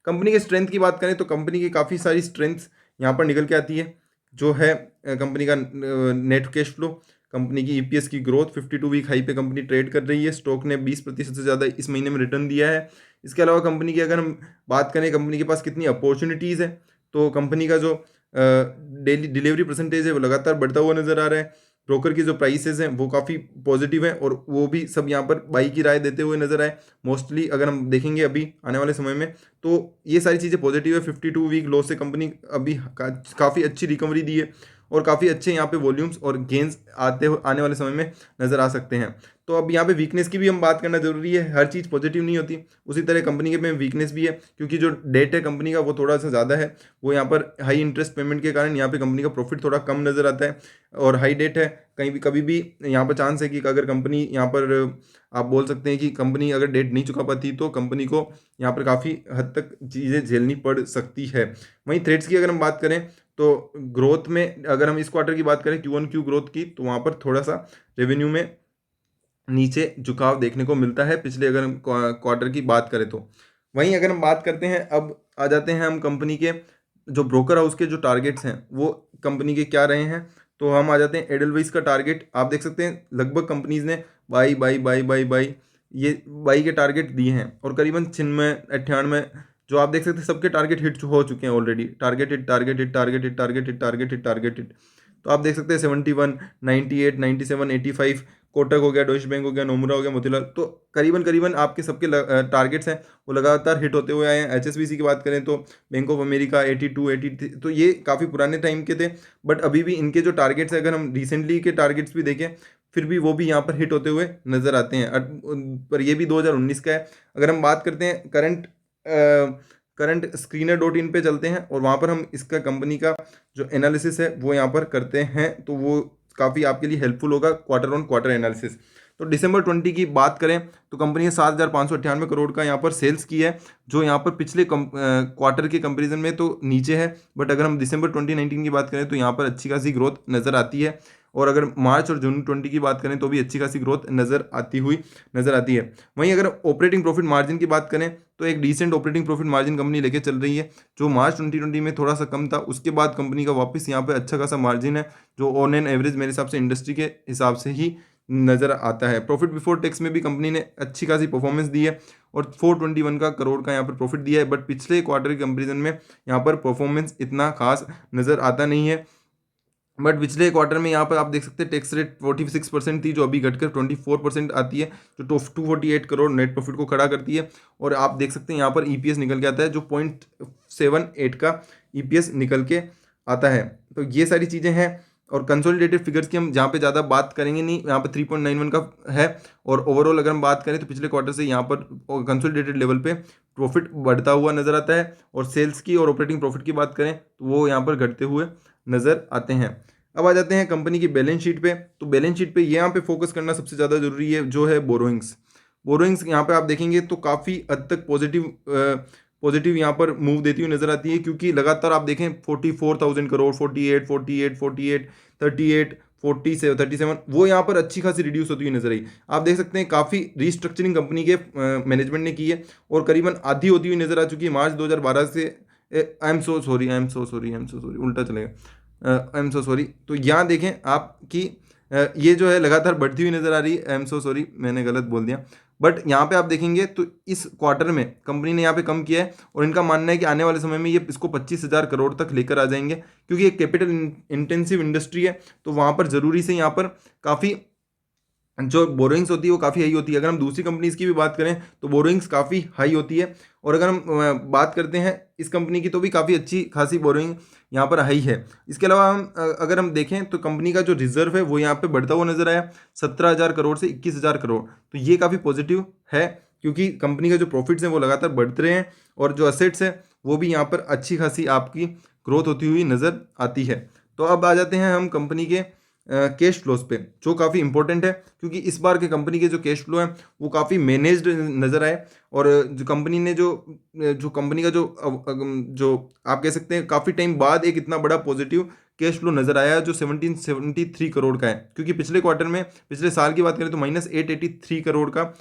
कंपनी के स्ट्रेंथ की बात करें तो कंपनी की काफ़ी सारी स्ट्रेंथ्स यहाँ पर निकल के आती है, जो है कंपनी का नेट कैश फ्लो, कंपनी की ईपीएस की ग्रोथ, 52 वीक हाई पे कंपनी ट्रेड कर रही है, स्टॉक ने 20% से ज़्यादा इस महीने में रिटर्न दिया है। इसके अलावा कंपनी की अगर हम बात करें कंपनी के पास कितनी अपॉर्चुनिटीज़ है, तो कंपनी का जो डेली डिलीवरी परसेंटेज है वो लगातार बढ़ता हुआ नजर आ रहा है। ब्रोकर की जो प्राइसेस हैं वो काफ़ी पॉजिटिव हैं और वो भी सब यहाँ पर बाई की राय देते हुए नजर आए। मोस्टली अगर हम देखेंगे अभी आने वाले समय में, तो ये सारी चीज़ें पॉजिटिव है। 52 वीक लो से कंपनी अभी काफ़ी अच्छी रिकवरी दी है और काफ़ी अच्छे यहाँ पे वॉल्यूम्स और गेंस आने वाले समय में नज़र आ सकते हैं। तो अब यहाँ पे वीकनेस की भी हम बात करना जरूरी है, हर चीज़ पॉजिटिव नहीं होती। उसी तरह कंपनी के में वीकनेस भी है, क्योंकि जो डेट है कंपनी का वो थोड़ा सा ज़्यादा है। वो यहाँ पर हाई इंटरेस्ट पेमेंट के कारण यहाँ पे कंपनी का प्रॉफिट थोड़ा कम नज़र आता है और हाई डेट है। कहीं भी कभी भी यहाँ पर चांस है कि अगर कंपनी यहाँ पर आप बोल सकते हैं कि कंपनी अगर डेट नहीं चुका पाती तो कंपनी को यहाँ पर काफ़ी हद तक चीज़ें झेलनी पड़ सकती है। वहीं थ्रेड्स की अगर हम बात करें तो ग्रोथ में अगर हम इस क्वार्टर की बात करें Q1Q ग्रोथ की, तो वहाँ पर थोड़ा सा रेवेन्यू में नीचे झुकाव देखने को मिलता है पिछले अगर हम क्वार्टर की बात करें तो। वहीं अगर हम बात करते हैं, अब आ जाते हैं हम कंपनी के जो ब्रोकर हाउस के जो टारगेट्स हैं वो कंपनी के क्या रहे हैं। तो हम आ जाते हैं एडलवाइस का टारगेट, आप देख सकते हैं लगभग कंपनीज ने by by by by by ये बाई के टारगेट दिए हैं और करीबन 96 98 जो आप देख सकते हैं सबके टारगेट हिट हो चुके हैं already. Targeted targeted targeted targeted targeted targeted, तो आप देख सकते हैं 71 98 97 85, कोटक हो गया, डॉइश बैंक हो गया, नोमुरा हो गया, मोतीलाल, तो करीबन करीबन आपके सबके टारगेट्स हैं वो लगातार हिट होते हुए आए हैं। एचएसबीसी की बात करें तो बैंक ऑफ अमेरिका 82 83, तो ये काफ़ी पुराने टाइम के थे, बट अभी भी इनके जो टारगेट्स हैं अगर हम रिसेंटली के टारगेट्स भी देखें फिर भी वो भी यहाँ पर हिट होते हुए नजर आते हैं। पर ये भी 2019 का है। अगर हम बात करते हैं करंट स्क्रीनर डॉट इन पे चलते हैं और वहाँ पर हम इसका कंपनी का जो एनालिसिस है वो यहाँ पर करते हैं, तो वो काफ़ी आपके लिए हेल्पफुल होगा क्वार्टर ऑन क्वार्टर एनालिसिस। तो दिसंबर 20 की बात करें तो कंपनी ने 7,598 करोड़ का यहाँ पर सेल्स की है, जो यहाँ पर पिछले क्वार्टर के कंपैरिजन में तो नीचे है, बट अगर हम दिसंबर 2019 की बात करें तो यहाँ पर अच्छी खासी ग्रोथ नज़र आती है। और अगर मार्च और जून 20 की बात करें तो भी अच्छी खासी ग्रोथ नज़र आती है। वहीं अगर ऑपरेटिंग प्रॉफिट मार्जिन की बात करें तो एक decent operating profit margin company लेके चल रही है, जो मार्च 2020 में थोड़ा सा कम था, उसके बाद कंपनी का वापस यहाँ पे अच्छा खासा मार्जिन है, जो ऑन एन एवरेज मेरे हिसाब से इंडस्ट्री के हिसाब से ही नज़र आता है। प्रॉफिट बिफोर टैक्स में भी कंपनी ने अच्छी खासी परफॉर्मेंस दी है और 421 का करोड़ का यहाँ पर प्रॉफिट दिया है, बट पिछले क्वार्टर के कंपेरिजन में यहाँ पर परफॉर्मेंस इतना खास नज़र आता नहीं है। बट पिछले क्वार्टर में यहाँ पर आप देख सकते हैं टैक्स रेट 46% थी, जो अभी घटकर 24% आती है, जो 248 करोड़ नेट प्रॉफिट को खड़ा करती है। और आप देख सकते हैं यहाँ पर ईपीएस निकल के आता है, जो 0.78 का ईपीएस निकल के आता है। तो ये सारी चीज़ें हैं। और कंसोलिडेटेड फिगर्स की हम जहाँ पे ज़्यादा बात करेंगे नहीं, यहाँ पर 3.91 का है। और ओवरऑल अगर हम बात करें तो पिछले क्वार्टर से यहाँ पर कंसोलिडेटेड लेवल पे प्रॉफिट बढ़ता हुआ नज़र आता है। और सेल्स की और ऑपरेटिंग प्रॉफिट की बात करें तो वो यहाँ पर घटते हुए नज़र आते हैं। अब आ जाते हैं कंपनी की बैलेंस शीट पे। तो बैलेंस शीट पे यहाँ पे फोकस करना सबसे ज़्यादा जरूरी है, जो है बोरोइंग्स यहाँ पे आप देखेंगे तो काफ़ी हद तक पॉजिटिव यहाँ पर मूव देती हुई नजर आती है, क्योंकि लगातार आप देखें 44,000 करोड़, 48 48 48 38 40 से 37, वो यहाँ पर अच्छी खासी रिड्यूस होती हुई नजर आई। आप देख सकते हैं काफ़ी रीस्ट्रक्चरिंग कंपनी के मैनेजमेंट ने की है और करीबन आधी होती हुई नजर आ चुकी है मार्च 2012 से। आई एम सो सॉरी उल्टा चलेगा, आई एम सो सॉरी। तो यहाँ देखें आपकी ये जो है लगातार बढ़ती हुई नजर आ रही है। आई एम सो सॉरी, मैंने गलत बोल दिया। बट यहाँ पे आप देखेंगे तो इस क्वार्टर में कंपनी ने यहाँ पे कम किया है और इनका मानना है कि आने वाले समय में ये इसको 25,000 करोड़ तक लेकर आ जाएंगे, क्योंकि एक कैपिटल इंटेंसिव इंडस्ट्री है, तो वहाँ पर ज़रूरी से यहाँ पर काफ़ी जो बोरोइंग्स होती है वो काफ़ी हाई होती है। अगर हम दूसरी कंपनीज की भी बात करें तो बोरोइंग्स काफ़ी हाई होती है, और अगर हम बात करते हैं इस कंपनी की तो भी काफ़ी अच्छी खासी बोरोइंग यहाँ पर हाई है। इसके अलावा हम अगर हम देखें तो कंपनी का जो रिजर्व है वो यहाँ पे बढ़ता हुआ नजर आया 17,000 करोड़ से 21,000 करोड़, तो ये काफ़ी पॉजिटिव है, क्योंकि कंपनी का जो प्रॉफिट्स हैं वो लगातार बढ़ते रहे हैं और जो असेट्स हैं वो भी यहाँ पर अच्छी खासी आपकी ग्रोथ होती हुई नज़र आती है। तो अब आ जाते हैं हम कंपनी के कैश फ्लोज पे, जो काफ़ी इंपॉर्टेंट है, क्योंकि इस बार के कंपनी के जो कैश फ्लो हैं वो काफ़ी मैनेज्ड नज़र आए। और जो कंपनी ने जो कंपनी का जो आप कह सकते हैं काफ़ी टाइम बाद एक इतना बड़ा पॉजिटिव कैश फ्लो नजर आया जो 1773 करोड़ का है, क्योंकि पिछले क्वार्टर में, पिछले साल की बात करें तो -883 करोड़ का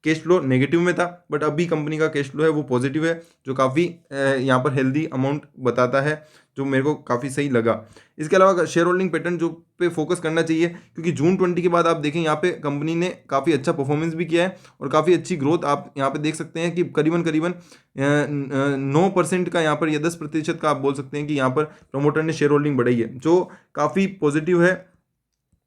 कैश फ्लो नेगेटिव में था, बट अभी कंपनी का कैश फ्लो है वो पॉजिटिव है, जो काफ़ी यहाँ पर हेल्दी अमाउंट बताता है, जो मेरे को काफ़ी सही लगा। इसके अलावा शेयर होल्डिंग पैटर्न जो पे फोकस करना चाहिए, क्योंकि जून 20 के बाद आप देखें यहाँ पे कंपनी ने काफ़ी अच्छा परफॉर्मेंस भी किया है और काफ़ी अच्छी ग्रोथ आप यहाँ पे देख सकते हैं कि करीबन करीबन 9% का यहाँ पर या 10% का आप बोल सकते हैं कि यहाँ पर प्रमोटर ने शेयर होल्डिंग बढ़ाई है, जो काफ़ी पॉजिटिव है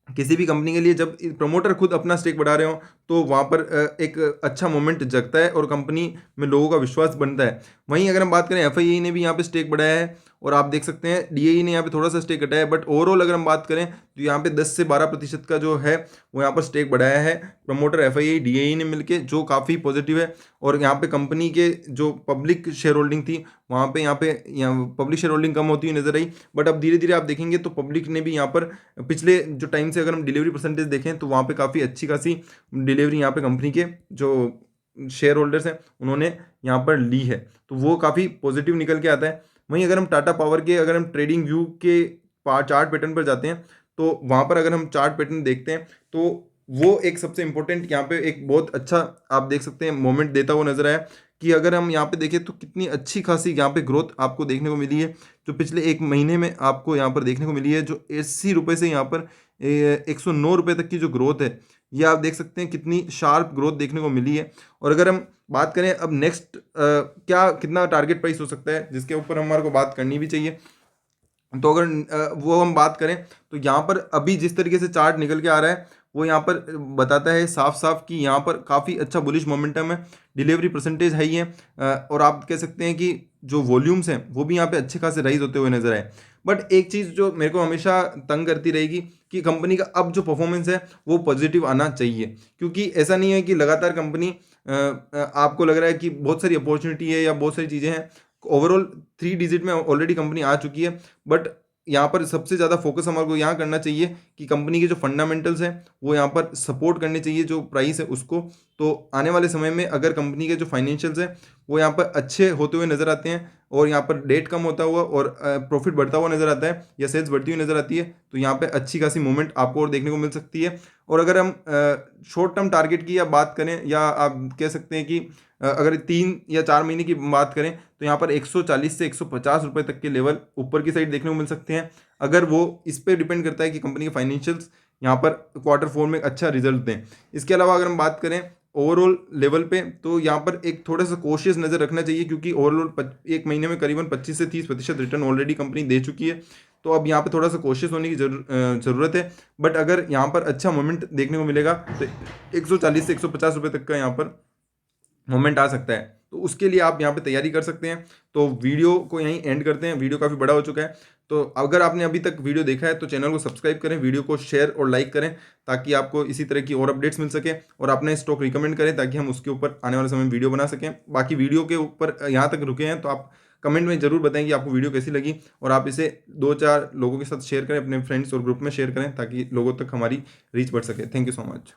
किसी भी कंपनी के लिए। जब प्रमोटर खुद अपना स्टेक बढ़ा रहे हो तो वहाँ पर एक अच्छा मोमेंट जगता है और कंपनी में लोगों का विश्वास बनता है। वहीं अगर हम बात करें एफआईआई ने भी यहाँ पे स्टेक बढ़ाया है और आप देख सकते हैं डीएई ने यहाँ पे थोड़ा सा स्टेक घटाया है, बट ओवरऑल अगर हम बात करें तो यहाँ पे 10 से 12% का जो है वो यहाँ पर स्टेक बढ़ाया है प्रमोटर, एफआईआई, डीएई ने मिलके, जो काफ़ी पॉजिटिव है। और यहाँ पे कंपनी के जो पब्लिक शेयर होल्डिंग थी वहाँ पे यहाँ पब्लिक शेयर होल्डिंग कम होती हुई नजर आई, बट अब धीरे धीरे आप देखेंगे तो पब्लिक ने भी यहाँ पर पिछले जो टाइम से अगर हम डिलीवरी परसेंटेज देखें तो वहाँ पे काफ़ी अच्छी खासी डिलीवरी यहाँ पे कंपनी के जो शेयर होल्डर्स हैं उन्होंने यहाँ पर ली है, तो वो काफ़ी पॉजिटिव निकल के आता है। वहीं अगर हम टाटा पावर के, अगर हम ट्रेडिंग व्यू के चार्ट पैटर्न पर जाते हैं तो वहाँ पर अगर हम चार्ट पैटर्न देखते हैं तो वो एक सबसे इंपॉर्टेंट यहाँ पे एक बहुत अच्छा आप देख सकते हैं मोमेंट देता हुआ नजर आया, कि अगर हम यहाँ पे देखें तो कितनी अच्छी खासी यहाँ पे ग्रोथ आपको देखने को मिली है, जो पिछले एक महीने में आपको यहाँ पर देखने को मिली है, जो 80 रुपये से यहाँ पर 109 रुपये तक की जो ग्रोथ है, ये आप देख सकते हैं कितनी शार्प ग्रोथ देखने को मिली है। और अगर हम बात करें अब नेक्स्ट क्या कितना टारगेट प्राइस हो सकता है, जिसके ऊपर हमारे को बात करनी भी चाहिए, तो अगर वो हम बात करें तो यहाँ पर अभी जिस तरीके से चार्ट निकल के आ रहा है वो यहाँ पर बताता है साफ साफ कि यहाँ पर काफ़ी अच्छा बुलिश मोमेंटम है, डिलीवरी परसेंटेज है ही है, और आप कह सकते हैं कि जो वॉल्यूम्स हैं वो भी यहाँ पे अच्छे खासे राइज होते हुए नजर आए। बट एक चीज़ जो मेरे को हमेशा तंग करती रहेगी कि कंपनी का अब जो परफॉर्मेंस है वो पॉजिटिव आना चाहिए, क्योंकि ऐसा नहीं है कि लगातार कंपनी आपको लग रहा है कि बहुत सारी अपॉर्चुनिटी है या बहुत सारी चीज़ें हैं, ओवरऑल 3 डिजिट में ऑलरेडी कंपनी आ चुकी है, बट यहाँ पर सबसे ज़्यादा फोकस हमारे को यहाँ करना चाहिए कि कंपनी के जो फंडामेंटल्स हैं वो यहाँ पर सपोर्ट करने चाहिए जो प्राइस है उसको। तो आने वाले समय में अगर कंपनी के जो फाइनेंशियल्स हैं वो यहाँ पर अच्छे होते हुए नज़र आते हैं और यहाँ पर डेट कम होता हुआ और प्रॉफिट बढ़ता हुआ नज़र आता है या सेल्स बढ़ती हुई नज़र आती है, तो यहाँ पे अच्छी खासी मूवमेंट आपको और देखने को मिल सकती है। और अगर हम शॉर्ट टर्म टारगेट की या बात करें, या आप कह सकते हैं कि अगर 3 या 4 महीने की बात करें तो यहाँ पर 140 से 150 रुपये तक के लेवल ऊपर की साइड देखने को मिल सकते हैं, अगर वो इस पर डिपेंड करता है कि कंपनी के फाइनेंशियल्स यहाँ पर Q4 में अच्छा रिजल्ट दें। इसके अलावा अगर हम बात करें ओवरऑल लेवल पे तो यहाँ पर एक थोड़ा सा कोशियस नज़र रखना चाहिए, क्योंकि ओवरऑल एक महीने में करीबन 25 से 30% रिटर्न ऑलरेडी कंपनी दे चुकी है, तो अब यहाँ पे थोड़ा सा कोशियस होने की ज़रूरत है। बट अगर यहाँ पर अच्छा मोमेंट देखने को मिलेगा तो 140 से 150 रुपये तक का यहाँ पर मोमेंट आ सकता है, तो उसके लिए आप यहाँ पे तैयारी कर सकते हैं। तो वीडियो को यहीं एंड करते हैं, वीडियो काफ़ी बड़ा हो चुका है, तो अगर आपने अभी तक वीडियो देखा है तो चैनल को सब्सक्राइब करें, वीडियो को शेयर और लाइक करें ताकि आपको इसी तरह की और अपडेट्स मिल सके, और अपने स्टॉक रिकमेंड करें ताकि हम उसके ऊपर आने वाले समय में वीडियो बना सकें। बाकी वीडियो के ऊपर यहाँ तक रुके हैं तो आप कमेंट में ज़रूर बताएं कि आपको वीडियो कैसी लगी, और आप इसे 2-4 लोगों के साथ शेयर करें, अपने फ्रेंड्स और ग्रुप में शेयर करें ताकि लोगों तक हमारी रीच बढ़ सके। Thank you so much.